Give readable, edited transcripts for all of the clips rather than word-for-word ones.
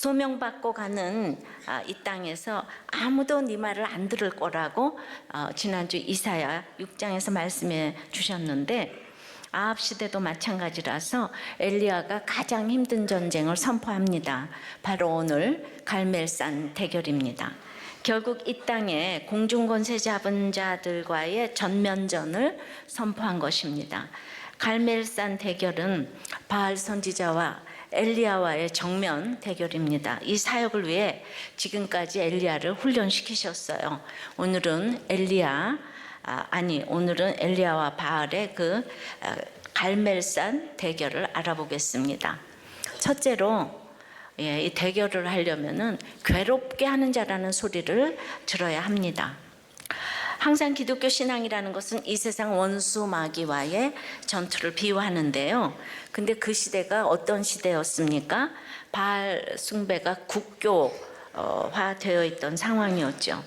소명받고 가는 이 땅에서 아무도 네 말을 안 들을 거라고 지난주 이사야 6장에서 말씀해 주셨는데, 아합 시대도 마찬가지라서 엘리야가 가장 힘든 전쟁을 선포합니다. 바로 오늘 갈멜산 대결입니다. 결국 이 땅에 공중권세 잡은 자들과의 전면전을 선포한 것입니다. 갈멜산 대결은 바알 선지자와 엘리야와의 정면 대결입니다. 이 사역을 위해 지금까지 엘리야를 훈련시키셨어요. 오늘은 오늘은 엘리야와 바알의 그 갈멜산 대결을 알아보겠습니다. 첫째로, 이 대결을 하려면은 괴롭게 하는 자라는 소리를 들어야 합니다. 항상 기독교 신앙이라는 것은 이 세상 원수 마귀와의 전투를 비유하는데요. 근데 그 시대가 어떤 시대였습니까? 바알 숭배가 국교화되어 있던 상황이었죠.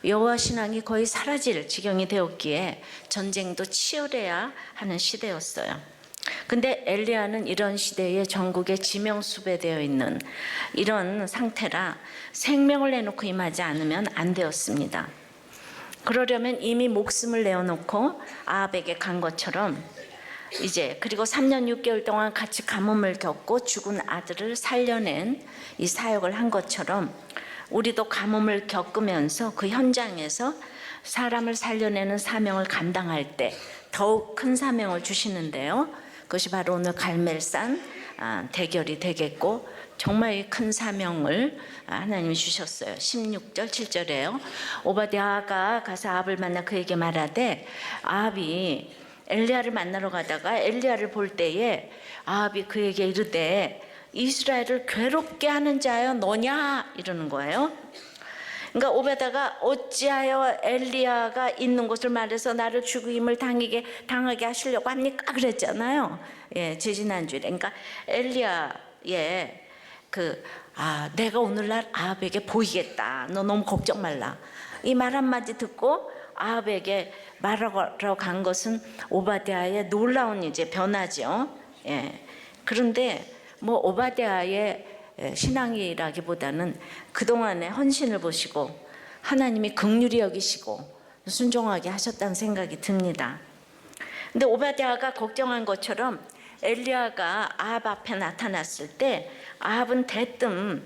여호와 신앙이 거의 사라질 지경이 되었기에 전쟁도 치열해야 하는 시대였어요. 근데 엘리야는 이런 시대에 전국에 지명수배되어 있는 이런 상태라 생명을 내놓고 임하지 않으면 안 되었습니다. 그러려면 이미 목숨을 내어놓고 아합에게 간 것처럼, 그리고 3년 6개월 동안 같이 가뭄을 겪고 죽은 아들을 살려낸 이 사역을 한 것처럼, 우리도 가뭄을 겪으면서 그 현장에서 사람을 살려내는 사명을 감당할 때 더욱 큰 사명을 주시는데요. 그것이 바로 오늘 갈멜산 대결이 되겠고, 정말 큰 사명을 하나님이 주셨어요. 16절 7절에요. 오바댜가 가서 아합을 만나 그에게 말하되, 아합이 엘리야를 만나러 가다가 엘리야를 볼 때에 아합이 그에게 이르되, 이스라엘을 괴롭게 하는 자여 너냐? 이러는 거예요. 그러니까 오바댜가 어찌하여 엘리야가 있는 곳을 말해서 나를 죽임을 당하게 하시려고 합니까? 그랬잖아요. 지지난주에. 그러니까 엘리야의 내가 오늘날 아합에게 보이겠다. 너 너무 걱정 말라. 이 말 한마디 듣고 아합에게 말하러 간 것은 오바댜의 놀라운 변화죠. 그런데 오바댜의 신앙이라기보다는 그동안의 헌신을 보시고 하나님이 긍휼히 여기시고 순종하게 하셨다는 생각이 듭니다. 근데 오바댜가 걱정한 것처럼 엘리야가 아합 앞에 나타났을 때 아합은 대뜸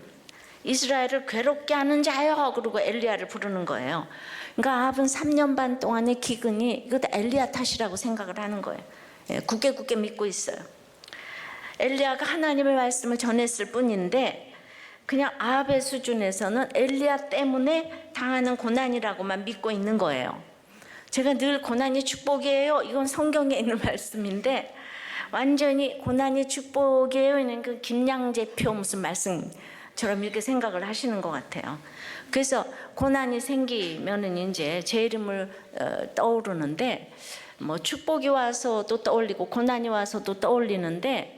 이스라엘을 괴롭게 하는 자여 그러고 엘리야를 부르는 거예요. 그러니까 아합은 3년 반 동안의 기근이 이것도 엘리야 탓이라고 생각을 하는 거예요. 굳게 믿고 있어요. 엘리야가 하나님의 말씀을 전했을 뿐인데 그냥 아합의 수준에서는 엘리야 때문에 당하는 고난이라고만 믿고 있는 거예요. 제가 늘 고난이 축복이에요, 이건 성경에 있는 말씀인데 완전히 고난이 축복이에요 있는 그 김양재표 무슨 말씀처럼 이렇게 생각을 하시는 것 같아요. 그래서 고난이 생기면은 제 이름을 떠오르는데 축복이 와서도 떠올리고 고난이 와서도 떠올리는데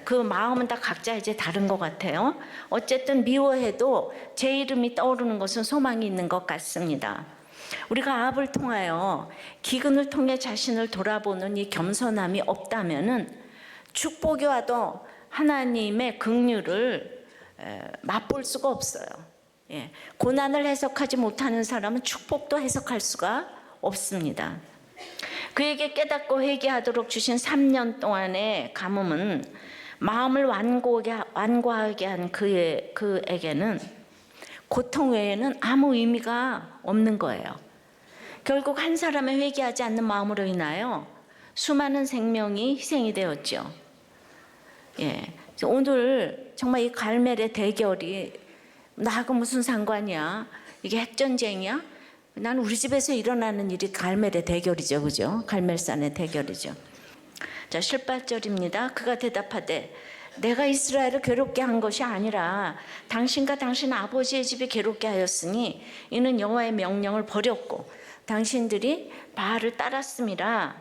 그 마음은 다 각자 다른 것 같아요. 어쨌든 미워해도 제 이름이 떠오르는 것은 소망이 있는 것 같습니다. 우리가 아합을 통하여 기근을 통해 자신을 돌아보는 이 겸손함이 없다면은 축복이 와도 하나님의 긍휼을 맛볼 수가 없어요. 고난을 해석하지 못하는 사람은 축복도 해석할 수가 없습니다. 그에게 깨닫고 회개하도록 주신 3년 동안의 가뭄은 마음을 완고하게 한 그에게는 고통 외에는 아무 의미가 없는 거예요. 결국 한 사람의 회개하지 않는 마음으로 인하여 수많은 생명이 희생이 되었죠. 오늘 정말 이 갈멜의 대결이 나하고 무슨 상관이야? 이게 핵전쟁이야? 난 우리 집에서 일어나는 일이 갈멜의 대결이죠. 그죠? 갈멜산의 대결이죠. 자, 18절입니다. 그가 대답하되 내가 이스라엘을 괴롭게 한 것이 아니라 당신과 당신 아버지의 집이 괴롭게 하였으니 이는 여호와의 명령을 버렸고 당신들이 바알을 따랐음이라.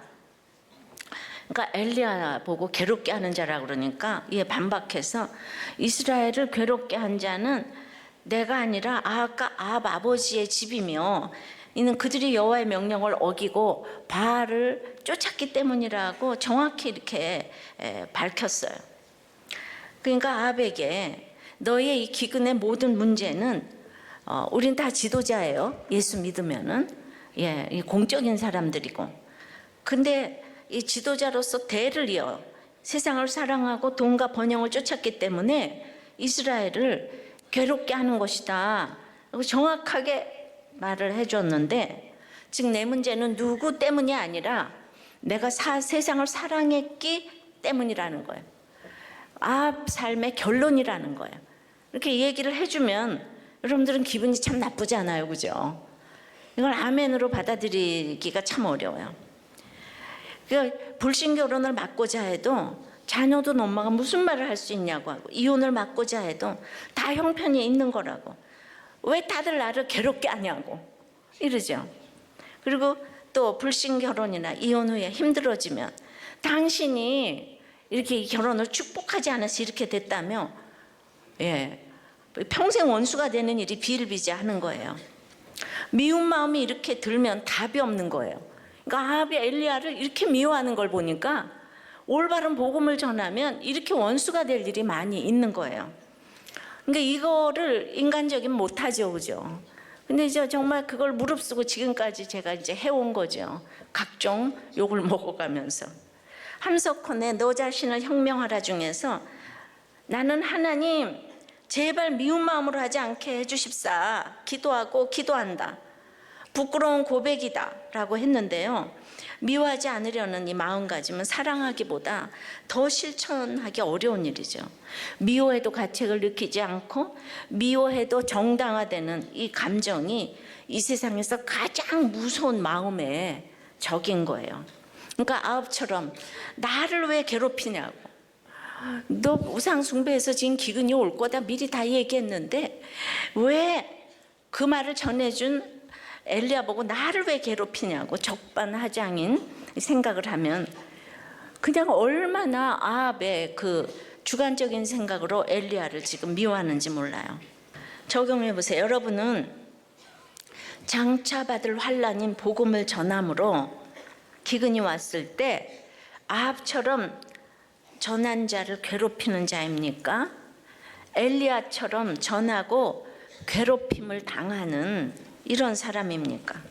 그러니까 엘리야 보고 괴롭게 하는 자라 그러니까 이에 반박해서 이스라엘을 괴롭게 한 자는 내가 아니라 아합 아버지의 집이며 이는 그들이 여호와의 명령을 어기고 바알을 쫓았기 때문이라고 정확히 이렇게 밝혔어요. 그러니까 아합에게 너의 이 기근의 모든 문제는 우린 다 지도자예요. 예수 믿으면은 이 공적인 사람들이고. 근데 이 지도자로서 대를 이어 세상을 사랑하고 돈과 번영을 쫓았기 때문에 이스라엘을 괴롭게 하는 것이다. 정확하게 말을 해줬는데, 즉 내 문제는 누구 때문이 아니라 내가 세상을 사랑했기 때문이라는 거예요. 삶의 결론이라는 거예요. 이렇게 얘기를 해주면 여러분들은 기분이 참 나쁘잖아요, 그죠? 이걸 아멘으로 받아들이기가 참 어려워요. 그러니까 불신 결혼을 막고자 해도 자녀도 엄마가 무슨 말을 할 수 있냐고 하고, 이혼을 막고자 해도 다 형편이 있는 거라고, 왜 다들 나를 괴롭게 하냐고 이러죠. 그리고 또 불신 결혼이나 이혼 후에 힘들어지면 당신이 이렇게 이 결혼을 축복하지 않아서 이렇게 됐다며 평생 원수가 되는 일이 비일비재하는 거예요. 미운 마음이 이렇게 들면 답이 없는 거예요. 그러니까 아합이 엘리야를 이렇게 미워하는 걸 보니까 올바른 복음을 전하면 이렇게 원수가 될 일이 많이 있는 거예요. 그러니까 이거를 인간적인 못하죠, 그죠? 근데 이제 정말 그걸 무릅쓰고 지금까지 제가 이제 해온 거죠. 각종 욕을 먹어가면서. 함석헌의 너 자신을 혁명하라 중에서 나는 하나님 제발 미운 마음으로 하지 않게 해주십사 기도하고 기도한다. 부끄러운 고백이다 라고 했는데요. 미워하지 않으려는 이 마음가짐은 사랑하기보다 더 실천하기 어려운 일이죠. 미워해도 가책을 느끼지 않고 미워해도 정당화되는 이 감정이 이 세상에서 가장 무서운 마음의 적인 거예요. 그러니까 아합처럼 나를 왜 괴롭히냐고, 너 우상 숭배해서 지금 기근이 올 거다 미리 다 얘기했는데 왜 그 말을 전해준 엘리야 보고 나를 왜 괴롭히냐고 적반하장인 생각을 하면 그냥 얼마나 아합의 그 주관적인 생각으로 엘리야를 지금 미워하는지 몰라요. 적용해 보세요. 여러분은 장차 받을 환난인 복음을 전함으로 기근이 왔을 때 아합처럼 전한 자를 괴롭히는 자입니까? 엘리야처럼 전하고 괴롭힘을 당하는 이런 사람입니까?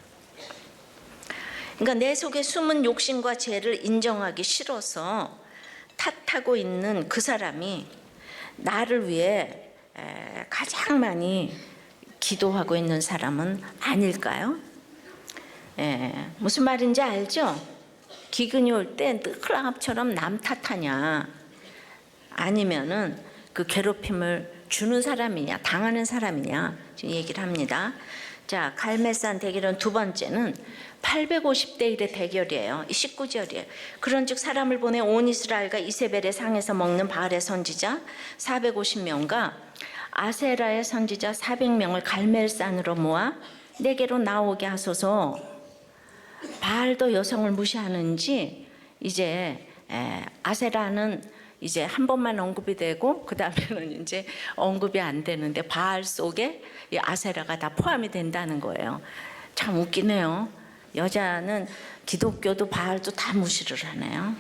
그러니까 내 속에 숨은 욕심과 죄를 인정하기 싫어서 탓하고 있는 그 사람이 나를 위해 가장 많이 기도하고 있는 사람은 아닐까요? 무슨 말인지 알죠? 기근이 올 때 늘 아합처럼 남 탓하냐, 아니면은 그 괴롭힘을 주는 사람이냐 당하는 사람이냐 지금 얘기를 합니다. 자, 갈멜산 대결은 두 번째는 850대 1의 대결이에요. 19절이에요. 그런즉 사람을 보내 온 이스라엘과 이세벨의 상에서 먹는 바알의 선지자 450명과 아세라의 선지자 400명을 갈멜산으로 모아 내게로 나오게 하소서. 바알도 여성을 무시하는지 이제 아세라는 이제 한 번만 언급이 되고 그 다음에는 이제 언급이 안 되는데 바알 속에 이 아세라가 다 포함이 된다는 거예요. 참 웃기네요. 여자는 기독교도 바알도 다 무시를 하네요.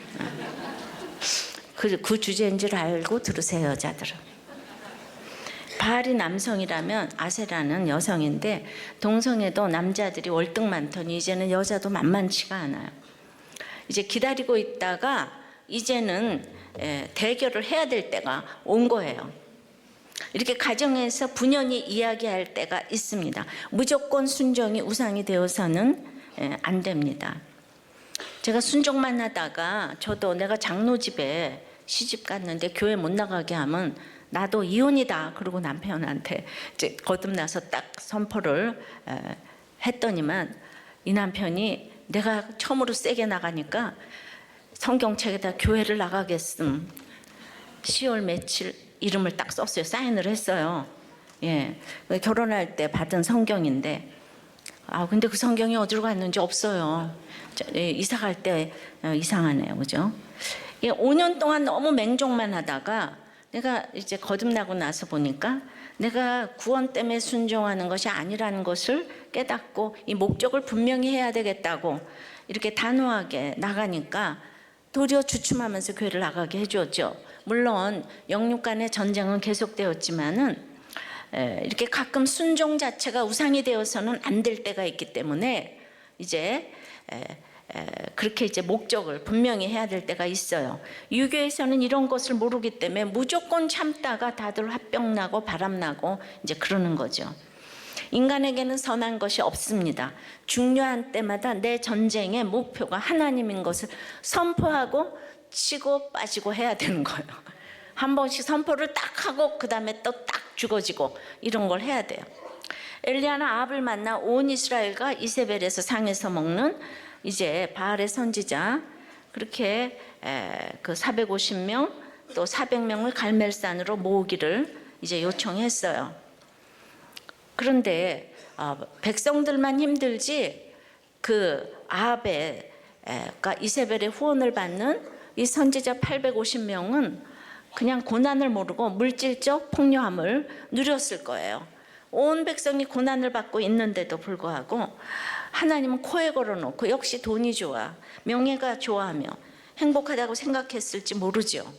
그 주제인 줄 알고 들으세요, 여자들은. 바알이 남성이라면 아세라는 여성인데 동성애도 남자들이 월등 많더니 이제는 여자도 만만치가 않아요. 이제 기다리고 있다가 이제는 대결을 해야 될 때가 온 거예요. 이렇게 가정에서 분연히 이야기할 때가 있습니다. 무조건 순종이 우상이 되어서는 안 됩니다. 제가 순종만 하다가 저도 내가 장로 집에 시집 갔는데 교회 못 나가게 하면 나도 이혼이다 그러고 남편한테 이제 거듭나서 딱 선포를 했더니만 이 남편이 내가 처음으로 세게 나가니까 성경책에다 교회를 나가겠음 10월 며칠 이름을 딱 썼어요. 사인을 했어요. 결혼할 때 받은 성경인데 근데 그 성경이 어디로 갔는지 없어요. 이사 갈 때 이상하네요, 그죠? 5년 동안 너무 맹종만 하다가 내가 이제 거듭나고 나서 보니까 내가 구원 때문에 순종하는 것이 아니라는 것을 깨닫고 이 목적을 분명히 해야 되겠다고 이렇게 단호하게 나가니까 도리어 주춤하면서 교회를 나가게 해주었죠. 물론 영육 간의 전쟁은 계속되었지만은 이렇게 가끔 순종 자체가 우상이 되어서는 안 될 때가 있기 때문에 이제 그렇게 이제 목적을 분명히 해야 될 때가 있어요. 유교에서는 이런 것을 모르기 때문에 무조건 참다가 다들 화병 나고 바람 나고 이제 그러는 거죠. 인간에게는 선한 것이 없습니다. 중요한 때마다 내 전쟁의 목표가 하나님인 것을 선포하고 치고 빠지고 해야 되는 거예요. 한 번씩 선포를 딱 하고 그 다음에 또 딱 죽어지고 이런 걸 해야 돼요. 엘리야는 아합을 만나 온 이스라엘과 이세벨에서 상에서 먹는 이제 바알의 선지자 그렇게 그 450명 또 400명을 갈멜산으로 모으기를 이제 요청했어요. 그런데 백성들만 힘들지 그 아합의 그러니까 이세벨의 후원을 받는 이 선지자 850명은 그냥 고난을 모르고 물질적 풍요함을 누렸을 거예요. 온 백성이 고난을 받고 있는데도 불구하고 하나님은 코에 걸어놓고 역시 돈이 좋아 명예가 좋아하며 행복하다고 생각했을지 모르죠.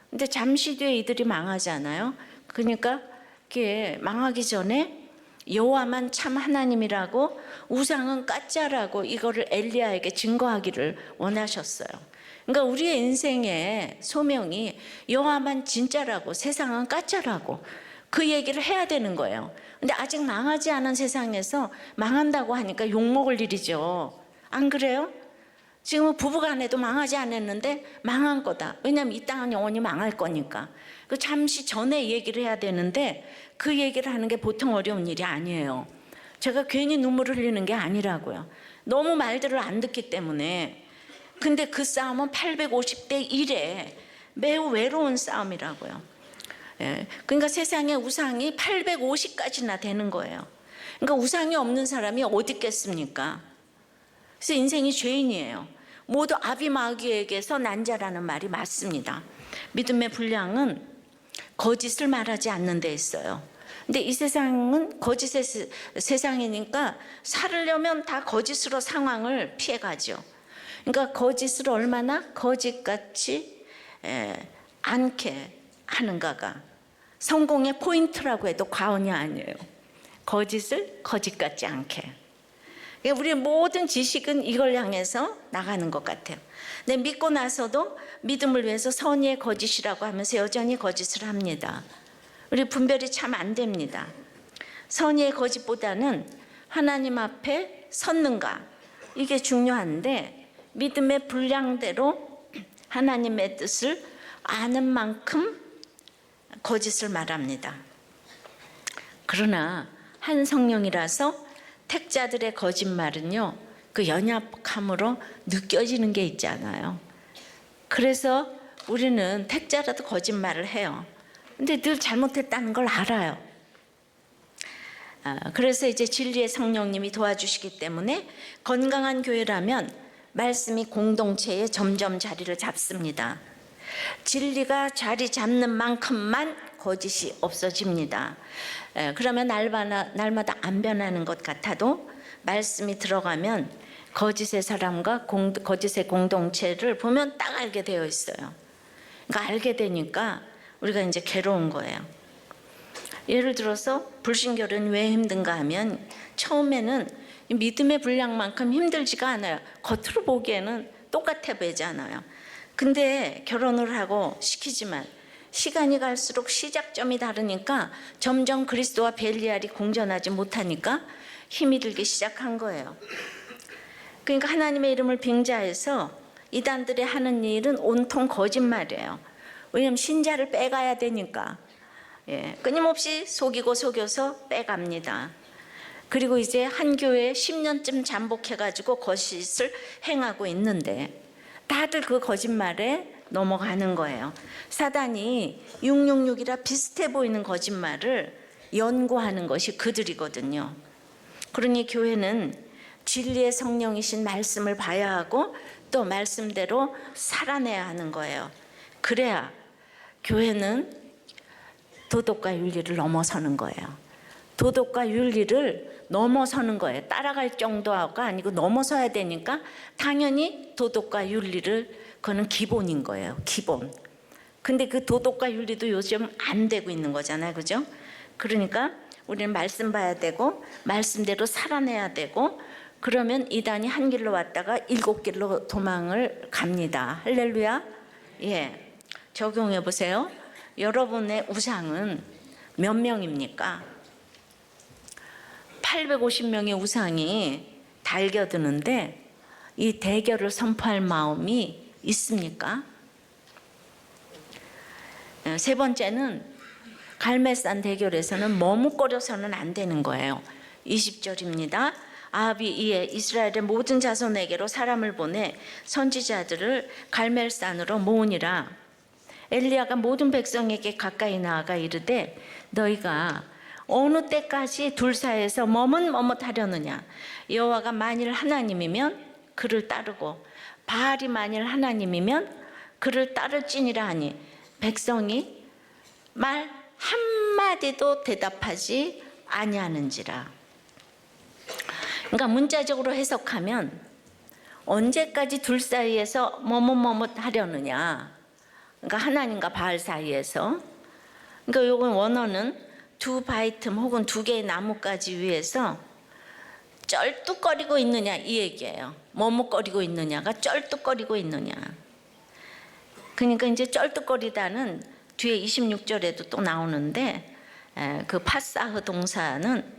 근데 잠시 뒤에 이들이 망하잖아요. 그러니까 그게 망하기 전에 여호와만 참 하나님이라고 우상은 가짜라고 이거를 엘리야에게 증거하기를 원하셨어요. 그러니까 우리의 인생의 소명이 여호와만 진짜라고 세상은 가짜라고 그 얘기를 해야 되는 거예요. 근데 아직 망하지 않은 세상에서 망한다고 하니까 욕먹을 일이죠. 안 그래요? 지금 부부간에도 망하지 않았는데 망한 거다. 왜냐하면 이 땅은 영원히 망할 거니까. 그 잠시 전에 얘기를 해야 되는데 그 얘기를 하는 게 보통 어려운 일이 아니에요. 제가 괜히 눈물을 흘리는 게 아니라고요. 너무 말들을 안 듣기 때문에. 근데 그 싸움은 850대 1에 매우 외로운 싸움이라고요. 그러니까 세상에 우상이 850까지나 되는 거예요. 그러니까 우상이 없는 사람이 어디 있겠습니까? 그래서 인생이 죄인이에요. 모두 아비마귀에게서 난 자라는 말이 맞습니다. 믿음의 분량은 거짓을 말하지 않는 데 있어요. 근데 이 세상은 거짓의 세상이니까 살으려면 다 거짓으로 상황을 피해가죠. 그러니까 거짓을 얼마나 거짓같이 않게 하는가가 성공의 포인트라고 해도 과언이 아니에요. 거짓을 거짓 같지 않게. 우리의 모든 지식은 이걸 향해서 나가는 것 같아요. 근데 믿고 나서도 믿음을 위해서 선의의 거짓이라고 하면서 여전히 거짓을 합니다. 우리 분별이 참 안 됩니다. 선의의 거짓보다는 하나님 앞에 섰는가 이게 중요한데 믿음의 분량대로 하나님의 뜻을 아는 만큼 거짓을 말합니다. 그러나 한 성령이라서 택자들의 거짓말은요, 그 연약함으로 느껴지는 게 있잖아요. 그래서 우리는 택자라도 거짓말을 해요. 근데 늘 잘못했다는 걸 알아요. 그래서 이제 진리의 성령님이 도와주시기 때문에 건강한 교회라면 말씀이 공동체에 점점 자리를 잡습니다. 진리가 자리 잡는 만큼만 거짓이 없어집니다. 그러면 날마다 안 변하는 것 같아도 말씀이 들어가면 거짓의 사람과 거짓의 공동체를 보면 딱 알게 되어 있어요. 그러니까 알게 되니까 우리가 이제 괴로운 거예요. 예를 들어서 불신결은 왜 힘든가 하면 처음에는 믿음의 분량만큼 힘들지가 않아요. 겉으로 보기에는 똑같아 보이잖아요. 근데 결혼을 하고 시키지만 시간이 갈수록 시작점이 다르니까 점점 그리스도와 벨리알이 공존하지 못하니까 힘이 들기 시작한 거예요. 그러니까 하나님의 이름을 빙자해서 이단들이 하는 일은 온통 거짓말이에요. 왜냐하면 신자를 빼가야 되니까. 끊임없이 속이고 속여서 빼갑니다. 그리고 이제 한 교회에 10년쯤 잠복해가지고 거짓을 행하고 있는데 다들 그 거짓말에 넘어가는 거예요. 사단이 666이라 비슷해 보이는 거짓말을 연구하는 것이 그들이거든요. 그러니 교회는 진리의 성령이신 말씀을 봐야 하고 또 말씀대로 살아내야 하는 거예요. 그래야 교회는 도덕과 윤리를 넘어서는 거예요. 도덕과 윤리를 넘어서는 거예요. 따라갈 정도가 아니고 넘어서야 되니까 당연히 도덕과 윤리를, 그거는 기본인 거예요. 기본. 근데 그 도덕과 윤리도 요즘 안 되고 있는 거잖아요. 그죠? 그러니까 우리는 말씀 봐야 되고 말씀대로 살아내야 되고, 그러면 이단이 한 길로 왔다가 7길로 도망을 갑니다. 할렐루야. 예. 적용해 보세요. 여러분의 우상은 몇 명입니까? 850명의 우상이 달겨드는데 이 대결을 선포할 마음이 있습니까? 세 번째는 갈멜산 대결에서는 머뭇거려서는 안 되는 거예요. 20절입니다. 아합이 이에 이스라엘의 모든 자손에게로 사람을 보내 선지자들을 갈멜산으로 모으니라. 엘리야가 모든 백성에게 가까이 나아가 이르되 너희가 어느 때까지 둘 사이에서 머뭇머뭇하려느냐. 여호와가 만일 하나님이면 그를 따르고 바알이 만일 하나님이면 그를 따를지니라 하니 백성이 말 한마디도 대답하지 아니하는지라. 그러니까 문자적으로 해석하면 언제까지 둘 사이에서 머뭇머뭇하려느냐. 그러니까 하나님과 바알 사이에서. 그러니까 요건 원어는 두 바위 틈 혹은 두 개의 나뭇가지 위에서 쩔뚝거리고 있느냐 이 얘기예요. 머뭇거리고 있느냐가 쩔뚝거리고 있느냐. 그러니까 이제 쩔뚝거리다는 뒤에 26절에도 또 나오는데, 그 파사흐 동사는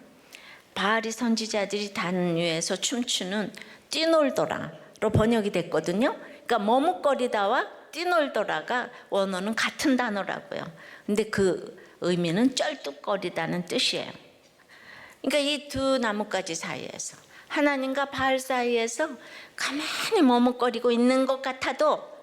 바알이 선지자들이 단 위에서 춤추는 뛰놀더라로 번역이 됐거든요. 그러니까 머뭇거리다와 뛰놀더라가 원어는 같은 단어라고요. 근데 그 의미는 쩔뚝거리다는 뜻이에요. 그러니까 이 두 나뭇가지 사이에서, 하나님과 바알 사이에서 가만히 머뭇거리고 있는 것 같아도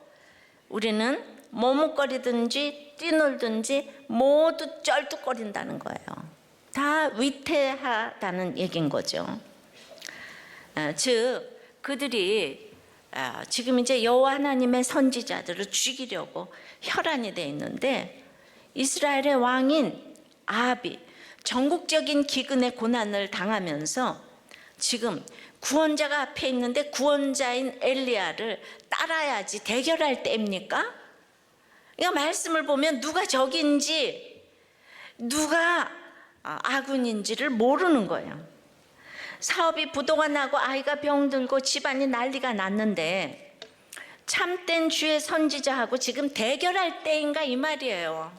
우리는 머뭇거리든지 뛰놀든지 모두 쩔뚝거린다는 거예요. 다 위태하다는 얘기인 거죠. 즉 그들이 지금 이제 여호와 하나님의 선지자들을 죽이려고 혈안이 돼 있는데, 이스라엘의 왕인 아합이 전국적인 기근의 고난을 당하면서 지금 구원자가 앞에 있는데 구원자인 엘리야를 따라야지 대결할 때입니까? 그러니까 말씀을 보면 누가 적인지 누가 아군인지를 모르는 거예요. 사업이 부도가 나고 아이가 병들고 집안이 난리가 났는데 참된 주의 선지자하고 지금 대결할 때인가 이 말이에요.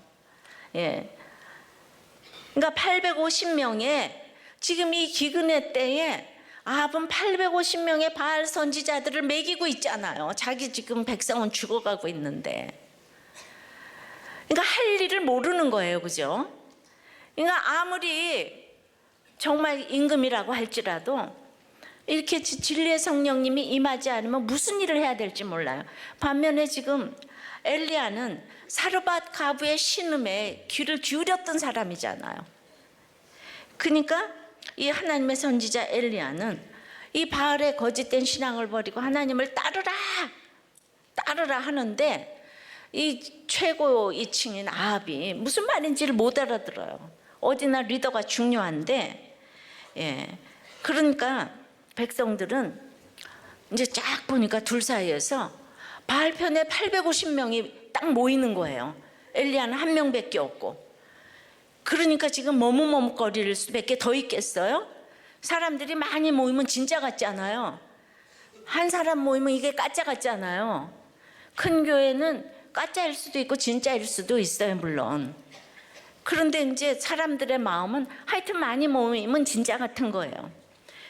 예. 그러니까 850명의 지금 이 기근의 때에 아합은 850명의 바알 선지자들을 먹이고 있잖아요. 자기 지금 백성은 죽어가고 있는데. 그러니까 할 일을 모르는 거예요. 그죠? 그러니까 아무리 정말 임금이라고 할지라도 이렇게 진리의 성령님이 임하지 않으면 무슨 일을 해야 될지 몰라요. 반면에 지금 엘리야는 사르밧 가부의 신음에 귀를 기울였던 사람이잖아요. 그러니까 이 하나님의 선지자 엘리야는 이 바알의 거짓된 신앙을 버리고 하나님을 따르라 하는데, 이 최고 이층인 아합이 무슨 말인지를 못 알아들어요. 어디나 리더가 중요한데, 예. 그러니까 백성들은 이제 쫙 보니까 둘 사이에서 바알 편에 850명이 딱 모이는 거예요. 엘리야는 한 명밖에 없고. 그러니까 지금 머뭇머뭇거릴 수밖에 더 있겠어요? 사람들이 많이 모이면 진짜 같잖아요. 한 사람 모이면 이게 가짜 같잖아요. 큰 교회는 가짜일 수도 있고 진짜일 수도 있어요, 물론. 그런데 이제 사람들의 마음은 하여튼 많이 모이면 진짜 같은 거예요.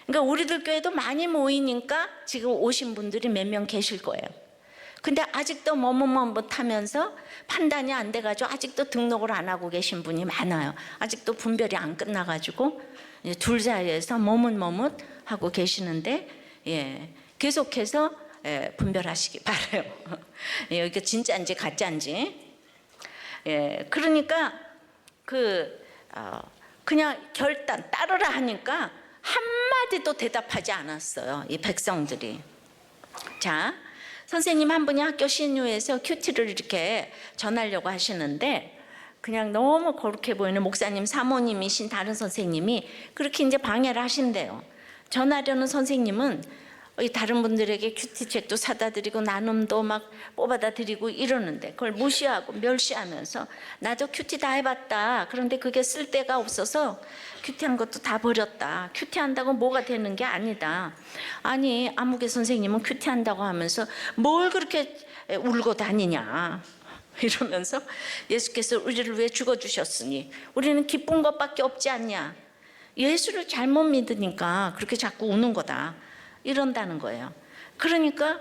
그러니까 우리들 교회도 많이 모이니까 지금 오신 분들이 몇 명 계실 거예요. 근데 아직도 머뭇머뭇하면서 판단이 안 돼가지고 아직도 등록을 안 하고 계신 분이 많아요. 아직도 분별이 안 끝나가지고 둘 사이에서 머뭇머뭇하고 계시는데, 예, 계속해서 분별하시기 바라요. 예, 이게 진짜인지 가짜인지. 예, 그러니까 그냥 결단 따르라 하니까 한마디도 대답하지 않았어요, 이 백성들이. 자, 선생님 한 분이 학교 신유에서 큐티를 이렇게 전하려고 하시는데 그냥 너무 거룩해 보이는 목사님 사모님이신 다른 선생님이 그렇게 이제 방해를 하신대요. 전하려는 선생님은 다른 분들에게 큐티책도 사다 드리고 나눔도 막 뽑아다 드리고 이러는데 그걸 무시하고 멸시하면서 나도 큐티 다 해봤다. 그런데 그게 쓸 데가 없어서 큐티한 것도 다 버렸다. 큐티한다고 뭐가 되는 게 아니다. 아니 아무개 선생님은 큐티한다고 하면서 뭘 그렇게 울고 다니냐 이러면서 예수께서 우리를 위해 죽어주셨으니 우리는 기쁜 것밖에 없지 않냐. 예수를 잘못 믿으니까 그렇게 자꾸 우는 거다 이런다는 거예요. 그러니까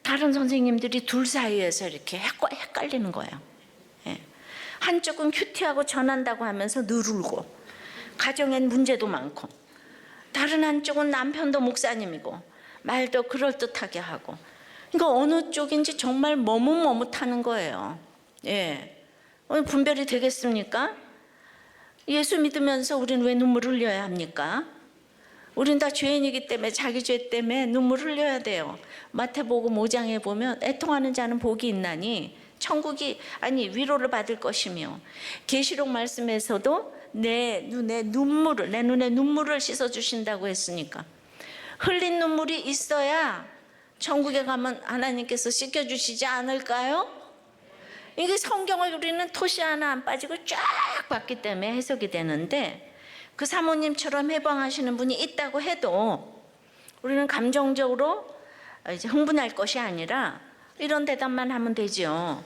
다른 선생님들이 둘 사이에서 이렇게 헷갈리는 거예요. 한쪽은 큐티하고 전한다고 하면서 늘 울고 가정엔 문제도 많고, 다른 한쪽은 남편도 목사님이고 말도 그럴듯하게 하고, 그러니까 어느 쪽인지 정말 머뭇머뭇하는 거예요. 분별이 되겠습니까? 예수 믿으면서 우리는 왜 눈물을 흘려야 합니까? 우린 다 죄인이기 때문에 자기 죄 때문에 눈물을 흘려야 돼요. 마태복음 5장에 보면 애통하는 자는 복이 있나니 천국이 위로를 받을 것이며, 계시록 말씀에서도 내 눈에 눈물을 씻어 주신다고 했으니까 흘린 눈물이 있어야 천국에 가면 하나님께서 씻겨 주시지 않을까요? 이게 성경을 우리는 토시 하나 안 빠지고 쫙 봤기 때문에 해석이 되는데, 그 사모님처럼 해방하시는 분이 있다고 해도 우리는 감정적으로 이제 흥분할 것이 아니라 이런 대답만 하면 되죠.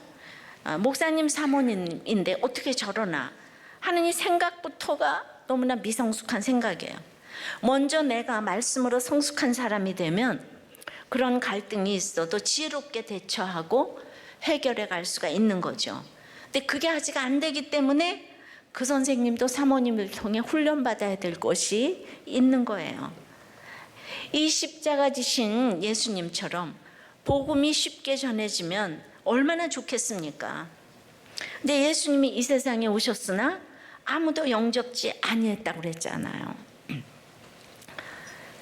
목사님 사모님인데 어떻게 저러나 하는 이 생각부터가 너무나 미성숙한 생각이에요. 먼저 내가 말씀으로 성숙한 사람이 되면 그런 갈등이 있어도 지혜롭게 대처하고 해결해 갈 수가 있는 거죠. 근데 그게 아직 안 되기 때문에 그 선생님도 사모님을 통해 훈련받아야 될 것이 있는 거예요. 이 십자가 지신 예수님처럼 복음이 쉽게 전해지면 얼마나 좋겠습니까? 근데 예수님이 이 세상에 오셨으나 아무도 영접지 아니했다고 그랬잖아요.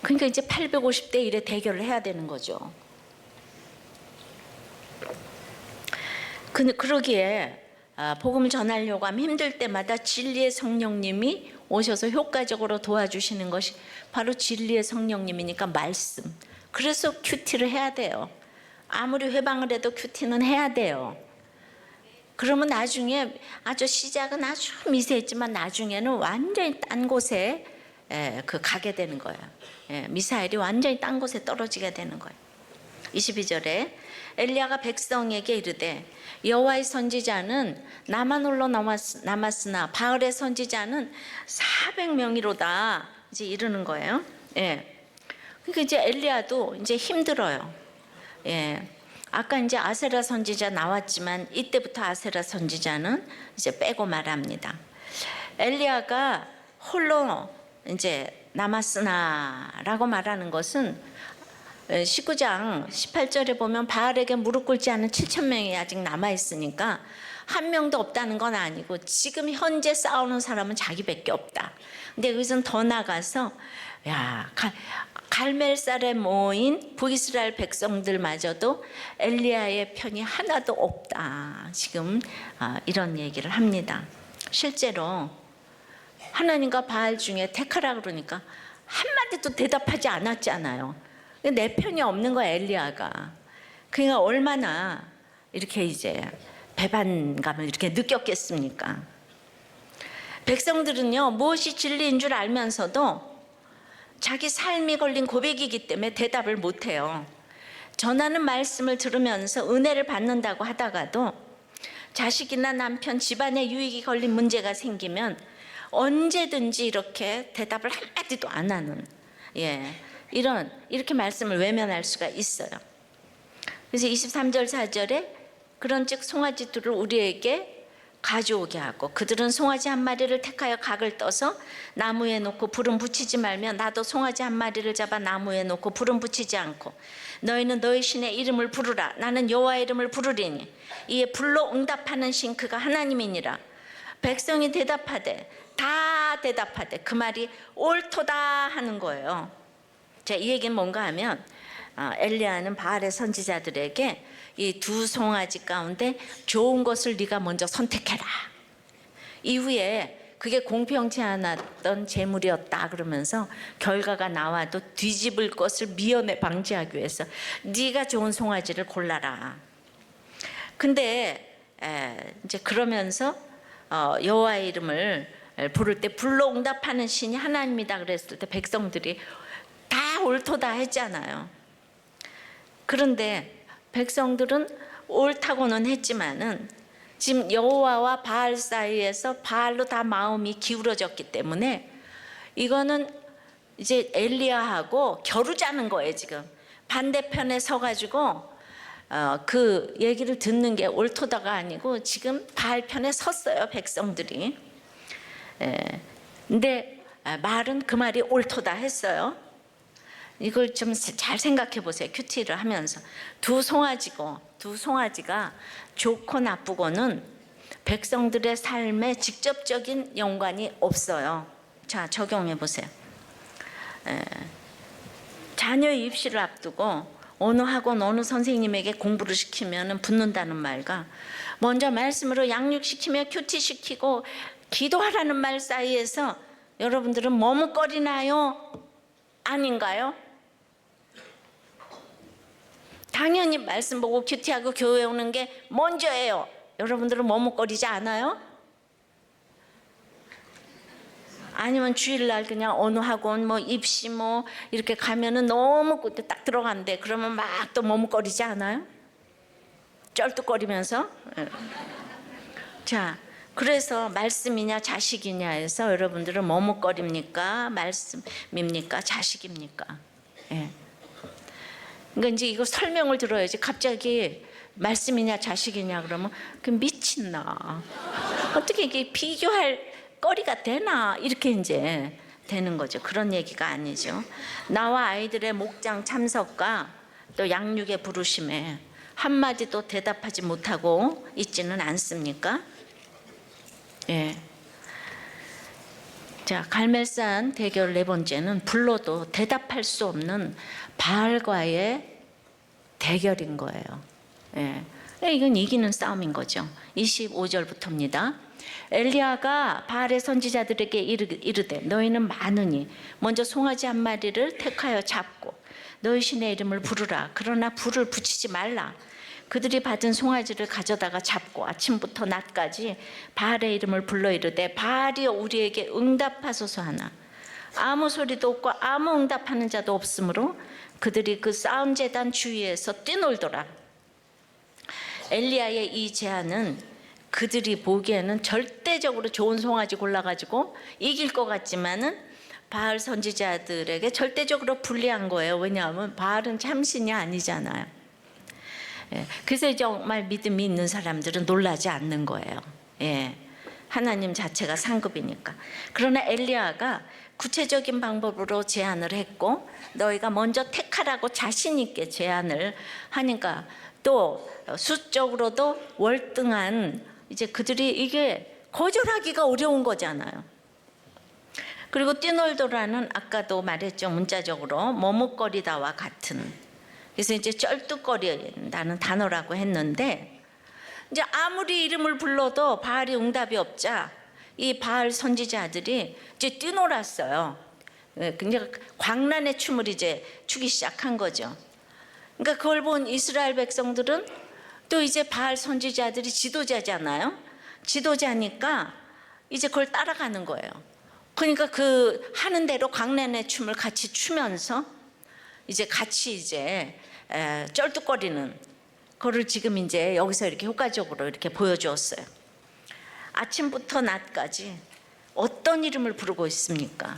그러니까 이제 850대 1의 대결을 해야 되는 거죠. 그러기에 복음을 전하려고 하면 힘들 때마다 진리의 성령님이 오셔서 효과적으로 도와주시는 것이 바로 진리의 성령님이니까 말씀. 그래서 큐티를 해야 돼요. 아무리 회방을 해도 큐티는 해야 돼요. 그러면 나중에 시작은 아주 미세했지만 나중에는 완전히 딴 곳에 가게 되는 거예요. 미사일이 완전히 딴 곳에 떨어지게 되는 거예요. 22절에 엘리야가 백성에게 이르되 여호와의 선지자는 나만 홀로 남았으나 바알의 선지자는 400명이로다 이제 이러는 거예요. 그러니까 이제 엘리야도 이제 힘들어요. 아까 이제 아세라 선지자 나왔지만 이때부터 아세라 선지자는 이제 빼고 말합니다. 엘리야가 홀로 이제 남았으나라고 말하는 것은 19장 18절에 보면 바알에게 무릎 꿇지 않은 7,000명이 아직 남아있으니까 한 명도 없다는 건 아니고 지금 현재 싸우는 사람은 자기밖에 없다. 근데 여기서는 더 나가서 갈멜살에 모인 북이스라엘 백성들마저도 엘리야의 편이 하나도 없다. 지금 이런 얘기를 합니다. 실제로 하나님과 바알 중에 택하라 그러니까 한마디도 대답하지 않았잖아요. 내 편이 없는 거야 엘리야가. 그러니까 얼마나 이렇게 이제 배반감을 이렇게 느꼈겠습니까? 백성들은요 무엇이 진리인 줄 알면서도 자기 삶이 걸린 고백이기 때문에 대답을 못해요. 전하는 말씀을 들으면서 은혜를 받는다고 하다가도 자식이나 남편, 집안의 유익이 걸린 문제가 생기면 언제든지 이렇게 대답을 한마디도 안 하는 이렇게 말씀을 외면할 수가 있어요. 그래서 23절 4절에 그런즉 송아지 둘을 우리에게 가져오게 하고 그들은 송아지 한 마리를 택하여 각을 떠서 나무에 놓고 불은 붙이지 말며 나도 송아지 한 마리를 잡아 나무에 놓고 불은 붙이지 않고 너희는 너희 신의 이름을 부르라. 나는 여호와의 이름을 부르리니 이에 불로 응답하는 신 그가 하나님이니라. 백성이 대답하되 그 말이 옳도다 하는 거예요. 자, 이 얘기는 뭔가 하면 엘리야는 바알의 선지자들에게 이 두 송아지 가운데 좋은 것을 네가 먼저 선택해라. 이후에 그게 공평치 않았던 재물이었다 그러면서 결과가 나와도 뒤집을 것을 미연에 방지하기 위해서 네가 좋은 송아지를 골라라. 근데 이제 그러면서 여호와의 이름을 부를 때 불러응답하는 신이 하나님이다 그랬을 때 백성들이 다 옳도다 했잖아요. 그런데 백성들은 옳다고는 했지만은 지금 여호와와 바알 사이에서 바알로 다 마음이 기울어졌기 때문에 이거는 이제 엘리야하고 겨루자는 거예요. 지금 반대편에 서가지고 그 얘기를 듣는 게 옳도다가 아니고 지금 바알 편에 섰어요, 백성들이. 근데 말은 그 말이 옳도다 했어요. 이걸 좀 잘 생각해 보세요. 큐티를 하면서 두 송아지가 좋고 나쁘고는 백성들의 삶에 직접적인 연관이 없어요. 자, 적용해 보세요. 자녀 입시를 앞두고 어느 학원 어느 선생님에게 공부를 시키면 붙는다는 말과 먼저 말씀으로 양육시키며 큐티시키고 기도하라는 말 사이에서 여러분들은 머뭇거리나요? 아닌가요? 당연히 말씀 보고 큐티하고 교회 오는 게 먼저예요. 여러분들은 머뭇거리지 않아요? 아니면 주일날 그냥 어느 학원 뭐 입시 뭐 이렇게 가면은 너무 그때 딱 들어간대. 그러면 막 또 머뭇거리지 않아요? 쩔뚝거리면서. 자, 그래서 말씀이냐 자식이냐 해서 여러분들은 머뭇거립니까? 말씀입니까? 자식입니까? 예. 그러니까 이제 이거 설명을 들어야지. 갑자기 말씀이냐 자식이냐 그러면 그 미친나. 어떻게 이게 비교할 거리가 되나 이렇게 이제 되는 거죠. 그런 얘기가 아니죠. 나와 아이들의 목장 참석과 또 양육의 부르심에 한마디도 대답하지 못하고 있지는 않습니까? 예. 자, 갈멜산 대결 네 번째는 불러도 대답할 수 없는 바알과의 대결인 거예요. 예. 이건 이기는 싸움인 거죠. 25절부터입니다. 엘리야가 바알의 선지자들에게 이르되 너희는 많으니 먼저 송아지 한 마리를 택하여 잡고 너희 신의 이름을 부르라. 그러나 불을 붙이지 말라. 그들이 받은 송아지를 가져다가 잡고 아침부터 낮까지 바알의 이름을 불러 이르되 바알이여 우리에게 응답하소서 하나 아무 소리도 없고 아무 응답하는 자도 없으므로 그들이 그 싸움 제단 주위에서 뛰놀더라. 엘리야의 이 제안은 그들이 보기에는 절대적으로 좋은 송아지 골라가지고 이길 것 같지만은 바알 선지자들에게 절대적으로 불리한 거예요. 왜냐하면 바알은 참신이 아니잖아요. 그래서 정말 믿음이 있는 사람들은 놀라지 않는 거예요. 예. 하나님 자체가 상급이니까. 그러나 엘리야가 구체적인 방법으로 제안을 했고 너희가 먼저 택하라고 자신 있게 제안을 하니까 또 수적으로도 월등한 이제 그들이 이게 거절하기가 어려운 거잖아요. 그리고 뛰놀더라는 아까도 말했죠. 문자적으로 머뭇거리다와 같은. 그래서 이제 쩔뚝거린다는 단어라고 했는데 이제 아무리 이름을 불러도 바알이 응답이 없자 이 바알 선지자들이 이제 뛰놀았어요. 굉장히 광란의 춤을 이제 추기 시작한 거죠. 그러니까 그걸 본 이스라엘 백성들은 또 이제 바알 선지자들이 지도자잖아요. 지도자니까 이제 그걸 따라가는 거예요. 그러니까 그 하는 대로 광란의 춤을 같이 추면서 이제 같이 이제 쩔뚝거리는 거를 지금 이제 여기서 이렇게 효과적으로 이렇게 보여주었어요. 아침부터 낮까지 어떤 이름을 부르고 있습니까?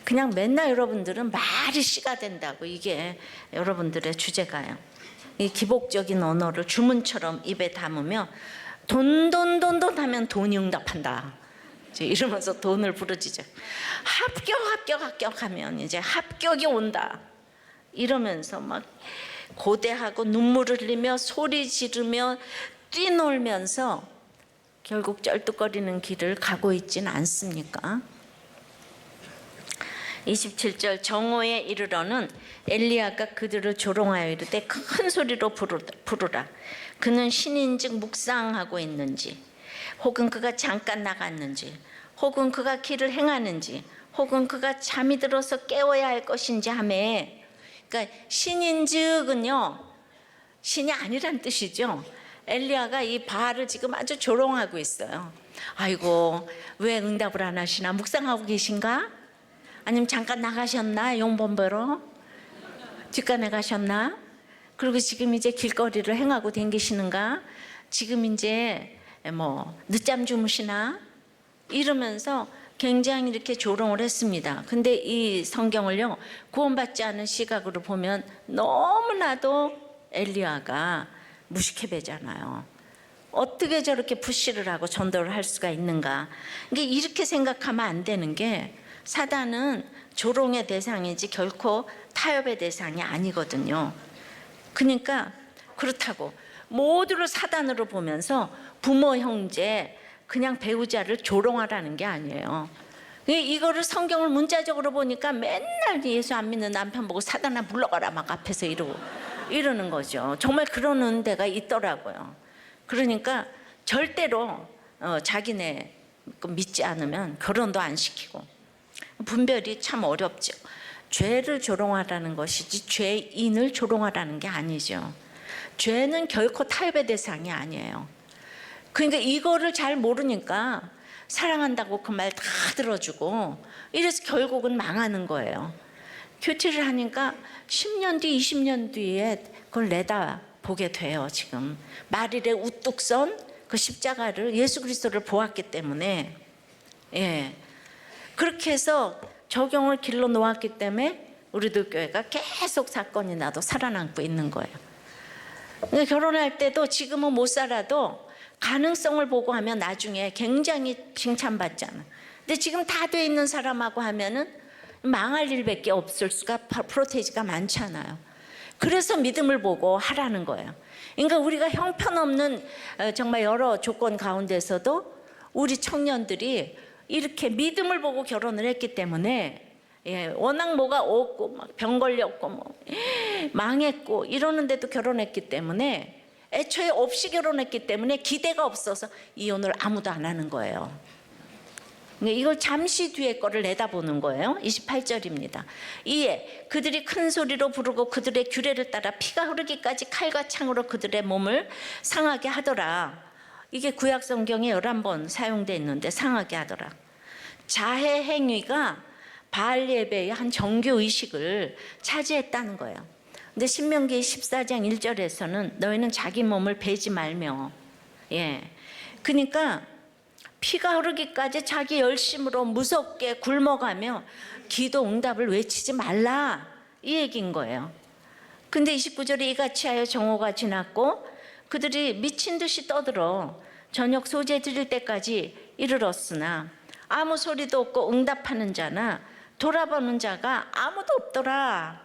그냥 맨날 여러분들은 말이 씨가 된다고 이게 여러분들의 주제가요. 이 기복적인 언어를 주문처럼 입에 담으며 돈 하면 돈이 응답한다. 이러면서 돈을 부르짖어. 합격 하면 이제 합격이 온다. 이러면서 막 고대하고 눈물을 흘리며 소리 지르며 뛰놀면서 결국 쩔뚝거리는 길을 가고 있진 않습니까? 27절 정오에 이르러는 엘리야가 그들을 조롱하여 이르되 큰 소리로 부르라. 그는 신인즉 묵상하고 있는지 혹은 그가 잠깐 나갔는지, 혹은 그가 길을 행하는지, 혹은 그가 잠이 들어서 깨워야 할 것인지 하매, 그러니까 신인즉은요, 신이 아니란 뜻이죠. 엘리야가 이 바알을 지금 아주 조롱하고 있어요. 아이고, 왜 응답을 안 하시나? 묵상하고 계신가? 아니면 잠깐 나가셨나? 용본 보러? 뒷간에 가셨나? 그리고 지금 이제 길거리를 행하고 댕기시는가? 지금 이제 뭐 늦잠 주무시나? 이러면서 굉장히 이렇게 조롱을 했습니다. 근데 이 성경을요, 구원받지 않은 시각으로 보면 너무나도 엘리야가 무식해배잖아요. 어떻게 저렇게 푸시를 하고 전도를 할 수가 있는가? 이렇게 생각하면 안 되는 게, 사단은 조롱의 대상이지 결코 타협의 대상이 아니거든요. 그러니까 그렇다고 모두를 사단으로 보면서 부모, 형제, 그냥 배우자를 조롱하라는 게 아니에요. 이거를 성경을 문자적으로 보니까 맨날 예수 안 믿는 남편 보고 사단아 물러가라 막 앞에서 이러는 거죠. 정말 그러는 데가 있더라고요. 그러니까 절대로 자기네 믿지 않으면 결혼도 안 시키고, 분별이 참 어렵죠. 죄를 조롱하라는 것이지 죄인을 조롱하라는 게 아니죠. 죄는 결코 타협의 대상이 아니에요. 그러니까 이거를 잘 모르니까 사랑한다고 그 말 다 들어주고, 이래서 결국은 망하는 거예요. 큐티를 하니까 10년 뒤, 20년 뒤에 그걸 내다보게 돼요. 지금 마릴의 우뚝 선 그 십자가를, 예수 그리스도를 보았기 때문에, 예, 그렇게 해서 적용을 길러 놓았기 때문에 우리들 교회가 계속 사건이 나도 살아남고 있는 거예요. 결혼할 때도 지금은 못 살아도 가능성을 보고 하면 나중에 굉장히 칭찬받잖아. 근데 지금 다 돼 있는 사람하고 하면은 망할 일밖에 없을 수가, 프로테이지가 많잖아요. 그래서 믿음을 보고 하라는 거예요. 그러니까 우리가 형편없는 정말 여러 조건 가운데서도 우리 청년들이 이렇게 믿음을 보고 결혼을 했기 때문에, 예, 워낙 뭐가 없고 막 병 걸렸고 뭐 망했고 이러는데도 결혼했기 때문에, 애초에 없이 결혼했기 때문에 기대가 없어서 이혼을 아무도 안 하는 거예요. 이걸 잠시 뒤에 거를 내다보는 거예요. 28절입니다. 이에 그들이 큰 소리로 부르고 그들의 규례를 따라 피가 흐르기까지 칼과 창으로 그들의 몸을 상하게 하더라. 이게 구약 성경에 11번 사용되어 있는데, 상하게 하더라. 자해 행위가 바알 예배의 한 정교 의식을 차지했다는 거예요. 근데 신명기 14장 1절에서는 너희는 자기 몸을 베지 말며, 예, 그러니까 피가 흐르기까지 자기 열심으로 무섭게 굶어가며 기도 응답을 외치지 말라, 이 얘기인 거예요. 근데 29절에 이같이 하여 정오가 지났고 그들이 미친 듯이 떠들어 저녁 소재 드릴 때까지 이르렀으나 아무 소리도 없고 응답하는 자나 돌아보는 자가 아무도 없더라.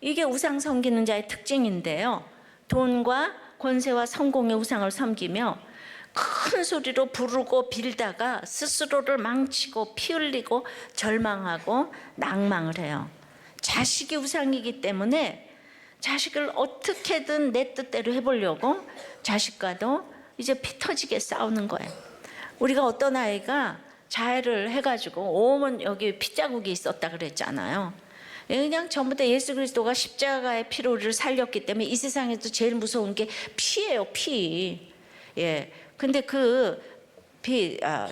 이게 우상 섬기는 자의 특징인데요. 돈과 권세와 성공의 우상을 섬기며 큰 소리로 부르고 빌다가 스스로를 망치고 피 흘리고 절망하고 낭망을 해요. 자식이 우상이기 때문에 자식을 어떻게든 내 뜻대로 해보려고 자식과도 이제 피 터지게 싸우는 거예요. 우리가 어떤 아이가 자해를 해가지고 온몸 여기 핏자국이 있었다 그랬잖아요. 그냥 전부 다 예수 그리스도가 십자가의 피로 우리를 살렸기 때문에 이 세상에서 제일 무서운 게 피예요, 피. 예. 근데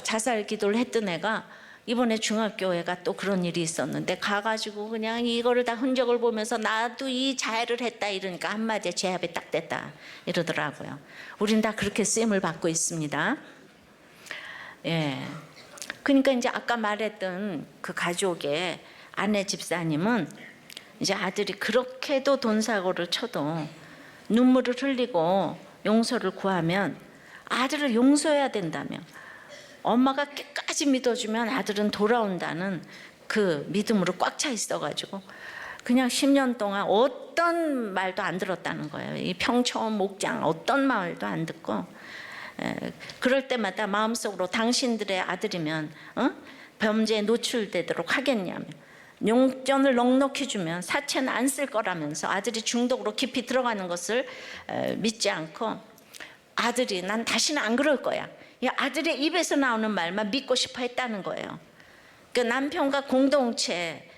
자살 기도를 했던 애가 이번에 중학교에가 또 그런 일이 있었는데 가가지고 그냥 이거를 다 흔적을 보면서 나도 이 자해를 했다 이러니까 한마디에 제압이 딱 됐다 이러더라고요. 우린 다 그렇게 쓰임을 받고 있습니다. 예. 그러니까 이제 아까 말했던 그 가족의 아내 집사님은 이제 아들이 그렇게도 돈 사고를 쳐도 눈물을 흘리고 용서를 구하면 아들을 용서해야 된다며, 엄마가 끝까지 믿어주면 아들은 돌아온다는 그 믿음으로 꽉 차 있어가지고 그냥 10년 동안 어떤 말도 안 들었다는 거예요. 이 평촌 목장 어떤 말도 안 듣고, 그럴 때마다 마음속으로 당신들의 아들이면 범죄에 노출되도록 하겠냐며, 용돈을 넉넉히 주면 사채는 안 쓸 거라면서 아들이 중독으로 깊이 들어가는 것을 믿지 않고, 아들이 난 다시는 안 그럴 거야, 이 아들의 입에서 나오는 말만 믿고 싶어 했다는 거예요. 그 남편과 공동체에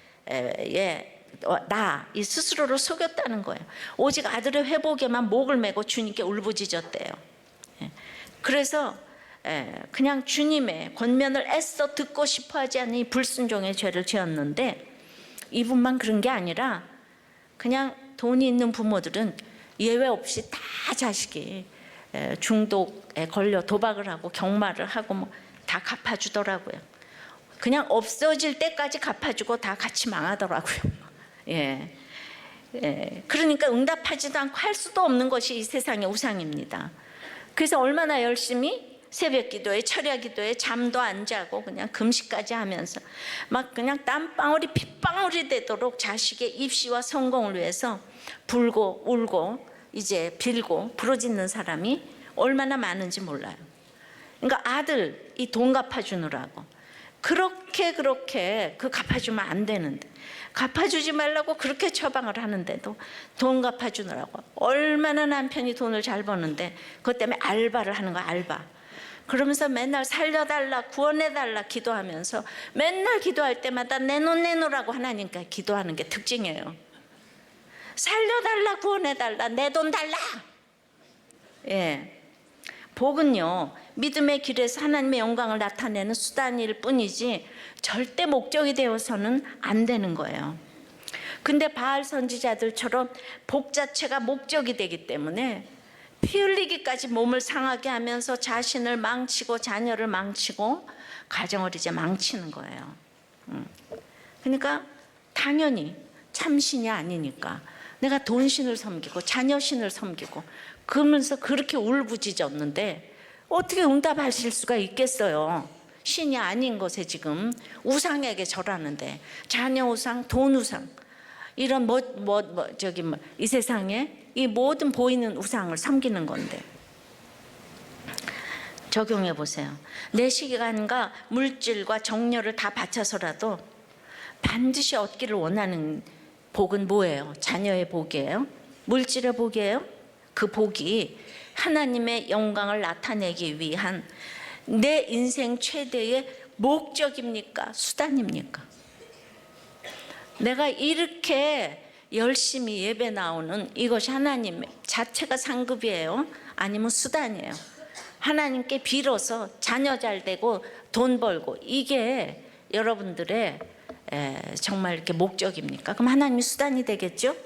이 스스로를 속였다는 거예요. 오직 아들의 회복에만 목을 메고 주님께 울부짖었대요. 그래서 그냥 주님의 권면을 애써 듣고 싶어하지 않는 불순종의 죄를 지었는데, 이분만 그런 게 아니라 그냥 돈이 있는 부모들은 예외 없이 다 자식이 중독에 걸려 도박을 하고 경마를 하고 뭐 다 갚아주더라고요. 그냥 없어질 때까지 갚아주고 다 같이 망하더라고요. 예. 그러니까 응답하지도 않고 할 수도 없는 것이 이 세상의 우상입니다. 그래서 얼마나 열심히 새벽 기도에, 철야 기도에 잠도 안 자고 그냥 금식까지 하면서 막 그냥 땀방울이 핏방울이 되도록 자식의 입시와 성공을 위해서 불고 울고 이제 빌고 부르짖는 사람이 얼마나 많은지 몰라요. 그러니까 아들 이 돈 갚아주느라고 그렇게 그 갚아주면 안 되는데, 갚아주지 말라고 그렇게 처방을 하는데도 돈 갚아주느라고 얼마나 남편이 돈을 잘 버는데 그것 때문에 알바를 하는 거야, 알바. 그러면서 맨날 살려달라 구원해달라 기도하면서 맨날 기도할 때마다 내놓으라고 하나님께 기도하는 게 특징이에요. 살려달라 구원해달라 내 돈 달라. 예. 복은요 믿음의 길에서 하나님의 영광을 나타내는 수단일 뿐이지 절대 목적이 되어서는 안 되는 거예요. 근데 바알 선지자들처럼 복 자체가 목적이 되기 때문에 피 흘리기까지 몸을 상하게 하면서 자신을 망치고 자녀를 망치고 가정을 이제 망치는 거예요. 그러니까 당연히 참신이 아니니까 내가 돈신을 섬기고 자녀신을 섬기고 그러면서 그렇게 울부짖었는데 어떻게 응답하실 수가 있겠어요? 신이 아닌 것에 지금 우상에게 절하는데, 자녀 우상, 돈 우상, 이런 이 세상에 이 모든 보이는 우상을 섬기는 건데, 적용해 보세요. 내 시간과 물질과 정열을 다 바쳐서라도 반드시 얻기를 원하는 복은 뭐예요? 자녀의 복이에요? 물질의 복이에요? 그 복이 하나님의 영광을 나타내기 위한 내 인생 최대의 목적입니까? 수단입니까? 내가 이렇게 열심히 예배 나오는 이것이 하나님 자체가 상급이에요? 아니면 수단이에요? 하나님께 빌어서 자녀 잘 되고 돈 벌고 이게 여러분들의 정말 이렇게 목적입니까? 그럼 하나님이 수단이 되겠죠?